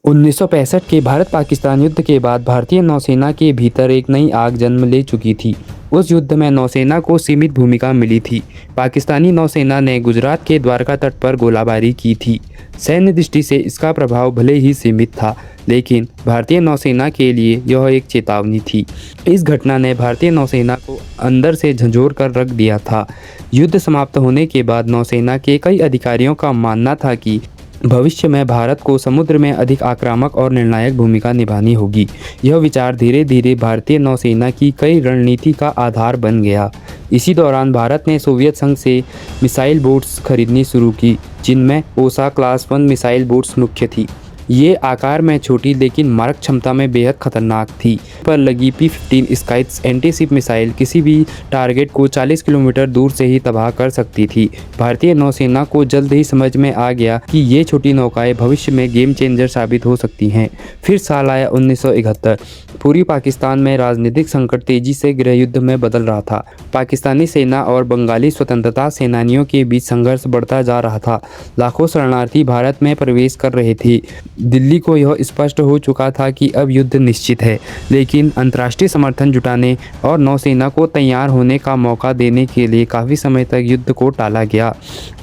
1965 के भारत पाकिस्तान युद्ध के बाद भारतीय नौसेना के भीतर एक नई आग जन्म ले चुकी थी। उस युद्ध में नौसेना को सीमित भूमिका मिली थी। पाकिस्तानी नौसेना ने गुजरात के द्वारका तट पर गोलाबारी की थी। सैन्य दृष्टि से इसका प्रभाव भले ही सीमित था, लेकिन भारतीय नौसेना के लिए यह एक चेतावनी थी। इस घटना ने भारतीय नौसेना को अंदर से झंझोर कर रख दिया था। युद्ध समाप्त होने के बाद नौसेना के कई अधिकारियों का मानना था कि भविष्य में भारत को समुद्र में अधिक आक्रामक और निर्णायक भूमिका निभानी होगी। यह विचार धीरे धीरे भारतीय नौसेना की कई रणनीति का आधार बन गया। इसी दौरान भारत ने सोवियत संघ से मिसाइल बोट्स खरीदनी शुरू की, जिनमें ओसा क्लास 1 मिसाइल बोट्स मुख्य थी। ये आकार में छोटी लेकिन मारक क्षमता में बेहद खतरनाक थी। पर लगी P-15 स्काइट्स एंटी-शिप मिसाइल किसी भी टारगेट को 40 किलोमीटर दूर से ही तबाह कर सकती थी। भारतीय नौसेना को जल्द ही समझ में आ गया कि ये छोटी नौकाएं भविष्य में गेम चेंजर साबित हो सकती हैं। फिर साल आया 1971। पूरी पाकिस्तान में राजनीतिक संकट तेजी से गृह युद्ध में बदल रहा था। पाकिस्तानी सेना और बंगाली स्वतंत्रता सेनानियों के बीच संघर्ष बढ़ता जा रहा था। लाखों शरणार्थी भारत में प्रवेश कर रहे थे। दिल्ली को यह स्पष्ट हो चुका था कि अब युद्ध निश्चित है, लेकिन अंतर्राष्ट्रीय समर्थन जुटाने और नौसेना को तैयार होने का मौका देने के लिए काफ़ी समय तक युद्ध को टाला गया।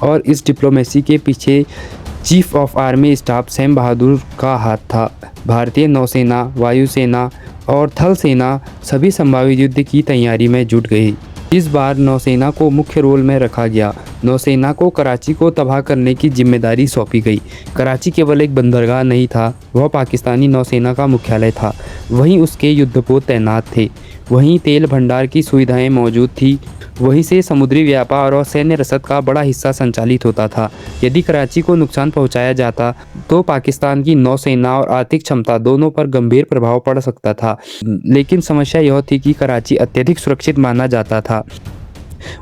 और इस डिप्लोमेसी के पीछे chief of army staff Sam Bahadur का हाथ था। भारतीय नौसेना, वायुसेना और थल सेना सभी संभावित युद्ध की तैयारी में जुट गई। इस बार नौसेना को मुख्य रोल में रखा गया। नौसेना को कराची को तबाह करने की जिम्मेदारी सौंपी गई। कराची केवल एक बंदरगाह नहीं था, वह पाकिस्तानी नौसेना का मुख्यालय था। वहीं उसके युद्धपोत तैनात थे, वहीं तेल भंडार की सुविधाएं मौजूद थी, वहीं से समुद्री व्यापार और सैन्य रसद का बड़ा हिस्सा संचालित होता था। यदि कराची को नुकसान पहुंचाया जाता तो पाकिस्तान की नौसेना और आर्थिक क्षमता दोनों पर गंभीर प्रभाव पड़ सकता था। लेकिन समस्या यह थी कि कराची अत्यधिक सुरक्षित माना जाता था।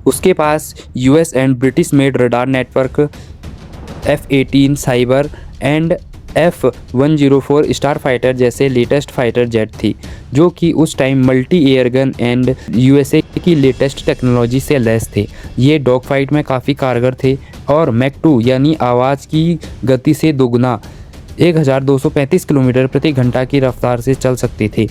उसके पास US and British made radar network, F-18 Sabre and F-104 Starfighter जैसे लेटेस्ट फाइटर जेट थी, जो कि उस time multi airgun and USA की लेटेस्ट टेक्नोलॉजी से लैस थे। ये डॉग फाइट में काफ़ी कारगर थे और मैक 2 यानी आवाज़ की गति से दोगुना 1235 किलोमीटर प्रति घंटा की रफ्तार से चल सकते थे।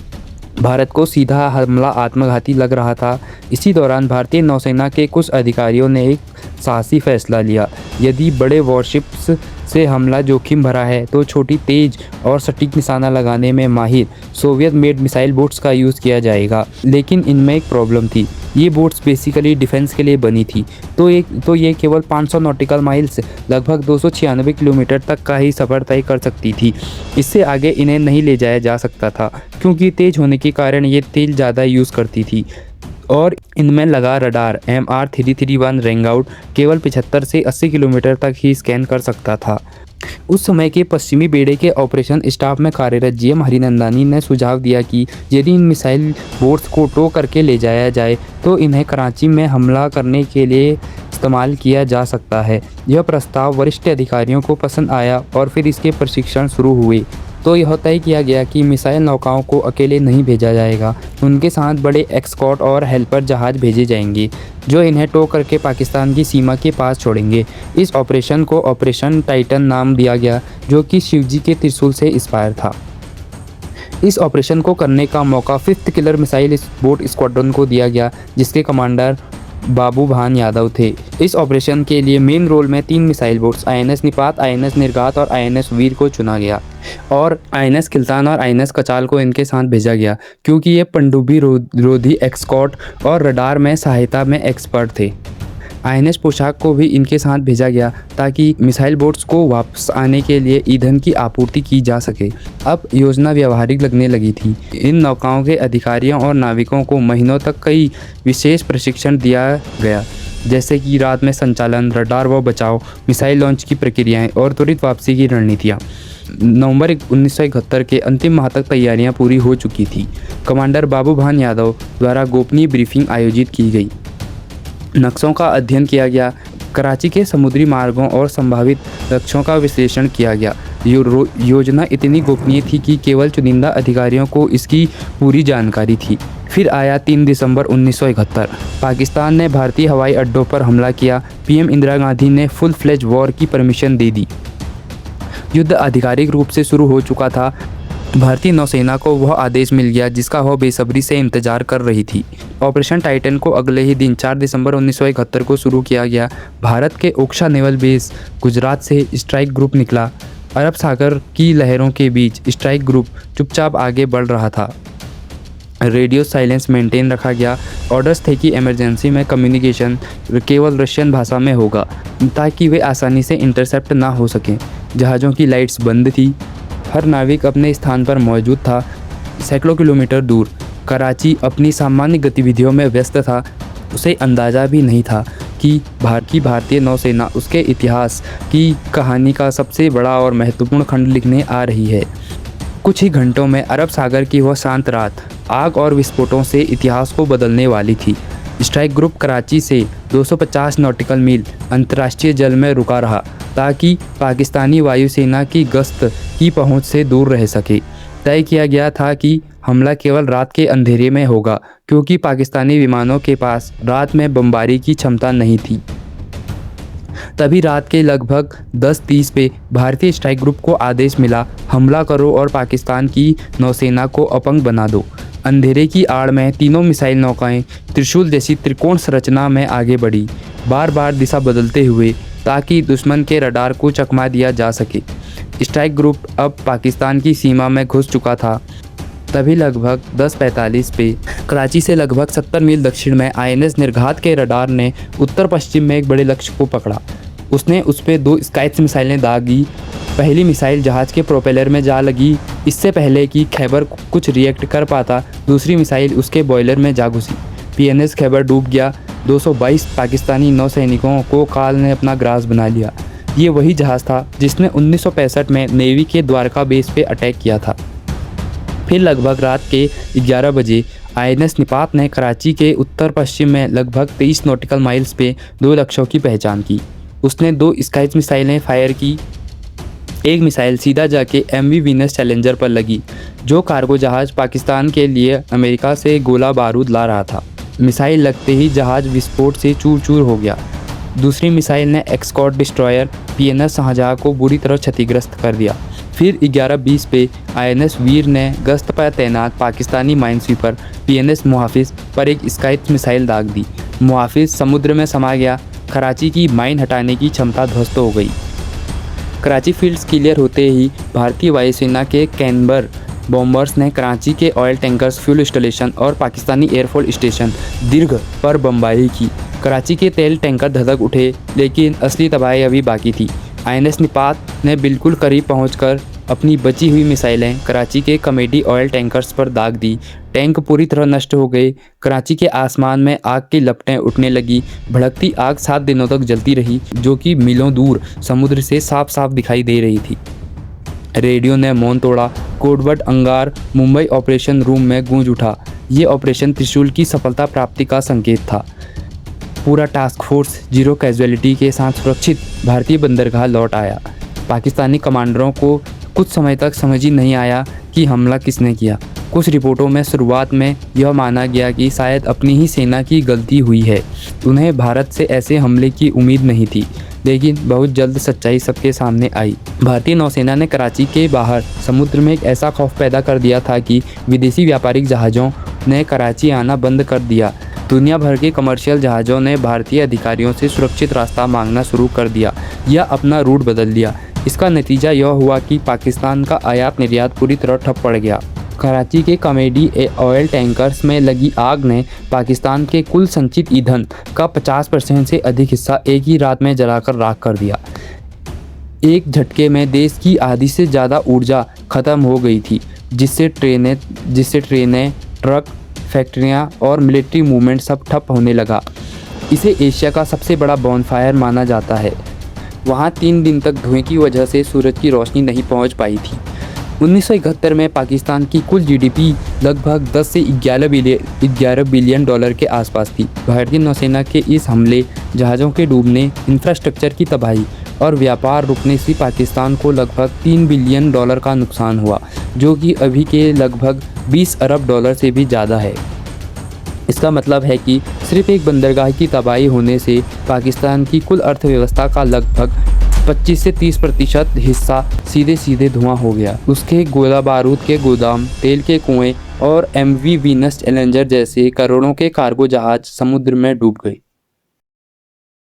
भारत को सीधा हमला आत्मघाती लग रहा था। इसी दौरान भारतीय नौसेना के कुछ अधिकारियों ने एक साहसी फैसला लिया। यदि बड़े वॉरशिप्स से हमला जोखिम भरा है तो छोटी, तेज और सटीक निशाना लगाने में माहिर सोवियत मेड मिसाइल बोट्स का यूज़ किया जाएगा। लेकिन इनमें एक प्रॉब्लम थी, ये बोट्स बेसिकली डिफेंस के लिए बनी थी, तो ये केवल 500 नॉटिकल माइल्स लगभग 296 किलोमीटर तक का ही सफ़र तय कर सकती थी। इससे आगे इन्हें नहीं ले जाया जा सकता था, क्योंकि तेज होने के कारण ये तेल ज़्यादा यूज़ करती थी और इनमें लगा रडार MR331 रेंगआउट केवल 75 से 80 किलोमीटर तक ही स्कैन कर सकता था। उस समय के पश्चिमी बेड़े के ऑपरेशन स्टाफ में कार्यरत GM हरिनंदानी ने सुझाव दिया कि यदि इन मिसाइल बोट्स को टो करके ले जाया जाए तो इन्हें कराची में हमला करने के लिए इस्तेमाल किया जा सकता है। यह प्रस्ताव वरिष्ठ अधिकारियों को पसंद आया और फिर इसके प्रशिक्षण शुरू हुए। तो यह तय किया गया कि मिसाइल नौकाओं को अकेले नहीं भेजा जाएगा, उनके साथ बड़े एस्कॉर्ट और हेल्पर जहाज भेजे जाएंगे, जो इन्हें टो करके पाकिस्तान की सीमा के पास छोड़ेंगे। इस ऑपरेशन को ऑपरेशन टाइटन नाम दिया गया, जो कि शिवजी के त्रिशूल से इंस्पायर था। इस ऑपरेशन को करने का मौका 5th killer missile boat squadron को दिया गया, जिसके कमांडर बाबू भान यादव थे। इस ऑपरेशन के लिए मेन रोल में 3 मिसाइल बोट्स INS निपात, INS निर्गात और INS वीर को चुना गया और INS किल्तान और INS कचाल को इनके साथ भेजा गया, क्योंकि ये पनडुब्बी रोधी एस्कॉर्ट और रडार में सहायता में एक्सपर्ट थे। INS पोशाक को भी इनके साथ भेजा गया ताकि मिसाइल बोट्स को वापस आने के लिए ईंधन की आपूर्ति की जा सके। अब योजना व्यवहारिक लगने लगी थी। इन नौकाओं के अधिकारियों और नाविकों को महीनों तक कई विशेष प्रशिक्षण दिया गया, जैसे कि रात में संचालन, रडार व बचाव, मिसाइल लॉन्च की प्रक्रियाएं और त्वरित वापसी की रणनीतियाँ। नवंबर 1971 के अंतिम माह तक तैयारियां पूरी हो चुकी थी। कमांडर बाबू भान यादव द्वारा गोपनीय ब्रीफिंग आयोजित की गई, नक्शों का अध्ययन किया गया, कराची के समुद्री मार्गों और संभावित लक्ष्यों का विश्लेषण किया गया। योजना इतनी गोपनीय थी कि केवल चुनिंदा अधिकारियों को इसकी पूरी जानकारी थी। फिर आया 3 दिसंबर 1971। पाकिस्तान ने भारतीय हवाई अड्डों पर हमला किया। PM इंदिरा गांधी ने फुल फ्लेज वॉर की परमिशन दे दी। युद्ध आधिकारिक रूप से शुरू हो चुका था। भारतीय नौसेना को वह आदेश मिल गया जिसका वह बेसब्री से इंतजार कर रही थी। ऑपरेशन टाइटन को अगले ही दिन 4 दिसंबर 1971 को शुरू किया गया। भारत के ओक्सा नेवल बेस गुजरात से स्ट्राइक ग्रुप निकला। अरब सागर की लहरों के बीच स्ट्राइक ग्रुप चुपचाप आगे बढ़ रहा था। रेडियो साइलेंस मेंटेन रखा गया। ऑर्डर्स थे कि इमरजेंसी में कम्युनिकेशन केवल रशियन भाषा में होगा ताकि वे आसानी से इंटरसेप्ट ना हो सकें। जहाज़ों की लाइट्स बंद थी। हर नाविक अपने स्थान पर मौजूद था। सैकड़ों किलोमीटर दूर कराची अपनी सामान्य गतिविधियों में व्यस्त था। उसे अंदाज़ा भी नहीं था कि भारतीय नौसेना उसके इतिहास की कहानी का सबसे बड़ा और महत्वपूर्ण खंड लिखने आ रही है। कुछ ही घंटों में अरब सागर की वह शांत रात आग और विस्फोटों से इतिहास को बदलने वाली थी। स्ट्राइक ग्रुप कराची से 250 नॉटिकल मील अंतर्राष्ट्रीय जल में रुका रहा ताकि पाकिस्तानी वायुसेना की गश्त की पहुंच से दूर रह सके। तय किया गया था कि हमला केवल रात के अंधेरे में होगा क्योंकि पाकिस्तानी विमानों के पास रात में बमबारी की क्षमता नहीं थी। तभी रात के लगभग 10:30 पे भारतीय स्ट्राइक ग्रुप को आदेश मिला, हमला करो और पाकिस्तान की नौसेना को अपंग बना दो। अंधेरे की आड़ में तीनों मिसाइल नौकाएं त्रिशूल जैसी त्रिकोण संरचना में आगे बढ़ी, बार बार दिशा बदलते हुए ताकि दुश्मन के रडार को चकमा दिया जा सके। स्ट्राइक ग्रुप अब पाकिस्तान की सीमा में घुस चुका था। तभी लगभग 10:45 पे कराची से लगभग 70 मील दक्षिण में INS निर्घात के रडार ने उत्तर पश्चिम में एक बड़े लक्ष्य को पकड़ा। उसने उस पर 2 स्काइट्स मिसाइलें दागी। पहली मिसाइल जहाज़ के प्रोपेलर में जा लगी। इससे पहले कि खैबर कुछ रिएक्ट कर पाता, दूसरी मिसाइल उसके बॉयलर में जा घुसी। PNS खैबर डूब गया। 222 पाकिस्तानी नौसैनिकों को काल ने अपना ग्रास बना लिया। ये वही जहाज़ था जिसने 1965 में नेवी के द्वारका बेस पे अटैक किया था। फिर लगभग रात के 11 बजे INS निपात ने कराची के उत्तर पश्चिम में लगभग 23 नॉटिकल माइल्स पे 2 लक्ष्यों की पहचान की। उसने 2 स्काइट्स मिसाइलें फायर की। एक मिसाइल सीधा जाके MV वीनस चैलेंजर पर लगी, जो कार्गो जहाज़ पाकिस्तान के लिए अमेरिका से गोला बारूद ला रहा था। मिसाइल लगते ही जहाज़ विस्फोट से चूर चूर हो गया। दूसरी मिसाइल ने एस्कॉर्ट डिस्ट्रॉयर PNS शाहजहां को बुरी तरह क्षतिग्रस्त कर दिया। फिर 11:20 पे INS वीर ने गश्त पर तैनात पाकिस्तानी माइनस्वीपर PNS मुहाफिज पर एक स्काइट मिसाइल दाग दी। मुहाफिज समुद्र में समा गया। कराची की माइन हटाने की क्षमता ध्वस्त हो गई। कराची फील्ड्स क्लियर होते ही भारतीय वायुसेना के कैनबर बॉम्बर्स ने कराची के ऑयल टैंकर्स, फ्यूल इंस्टॉलेशन और पाकिस्तानी एयरफोर्स स्टेशन दीर्घ पर बमबारी की। कराची के तेल टैंकर धधक उठे, लेकिन असली तबाही अभी बाकी थी। INS निपात ने बिल्कुल करीब पहुंचकर अपनी बची हुई मिसाइलें कराची के कॉमेडी ऑयल टैंकर्स पर दाग दी। टैंक पूरी तरह नष्ट हो गए। कराची के आसमान में आग की लपटें उठने लगी। भड़कती आग 7 दिनों तक जलती रही, जो कि मीलों दूर समुद्र से साफ साफ दिखाई दे रही थी। रेडियो ने मौन तोड़ा। कोडवर्ड अंगार मुंबई ऑपरेशन रूम में गूंज उठा। ये ऑपरेशन त्रिशूल की सफलता प्राप्ति का संकेत था। पूरा टास्क फोर्स 0 कैजुअलिटी के साथ सुरक्षित भारतीय बंदरगाह लौट आया। पाकिस्तानी कमांडरों को कुछ समय तक समझ ही नहीं आया कि हमला किसने किया। कुछ रिपोर्टों में शुरुआत में यह माना गया कि शायद अपनी ही सेना की गलती हुई है। उन्हें भारत से ऐसे हमले की उम्मीद नहीं थी, लेकिन बहुत जल्द सच्चाई सबके सामने आई। भारतीय नौसेना ने कराची के बाहर समुद्र में एक ऐसा खौफ पैदा कर दिया था कि विदेशी व्यापारिक जहाज़ों ने कराची आना बंद कर दिया। दुनिया भर के कमर्शियल जहाज़ों ने भारतीय अधिकारियों से सुरक्षित रास्ता मांगना शुरू कर दिया या अपना रूट बदल दिया। इसका नतीजा यह हुआ कि पाकिस्तान का आयात निर्यात पूरी तरह ठप पड़ गया। कराची के कॉमेडी ऑयल टैंकर्स में लगी आग ने पाकिस्तान के कुल संचित ईंधन का 50% से अधिक हिस्सा एक ही रात में जलाकर राख कर दिया। एक झटके में देश की आधी से ज़्यादा ऊर्जा खत्म हो गई थी, जिससे ट्रेनें, ट्रक, फैक्ट्रियां और मिलिट्री मूवमेंट सब ठप होने लगा। इसे एशिया का सबसे बड़ा बॉनफायर माना जाता है। वहाँ 3 दिन तक धुएं की वजह से सूरज की रोशनी नहीं पहुँच पाई थी। 1971 में पाकिस्तान की कुल GDP लगभग 10 से 11 बिलियन डॉलर के आसपास थी। भारतीय नौसेना के इस हमले, जहाज़ों के डूबने, इंफ्रास्ट्रक्चर की तबाही और व्यापार रुकने से पाकिस्तान को लगभग 3 बिलियन डॉलर का नुकसान हुआ, जो कि अभी के लगभग 20 अरब डॉलर से भी ज़्यादा है। इसका मतलब है कि सिर्फ एक बंदरगाह की तबाही होने से पाकिस्तान की कुल अर्थव्यवस्था का लगभग 25 से 30% हिस्सा सीधे सीधे धुआं हो गया। उसके गोला बारूद के गोदाम, तेल के कुएं और MV वीनस चैलेंजर जैसे करोड़ों के कार्गो जहाज समुद्र में डूब गए।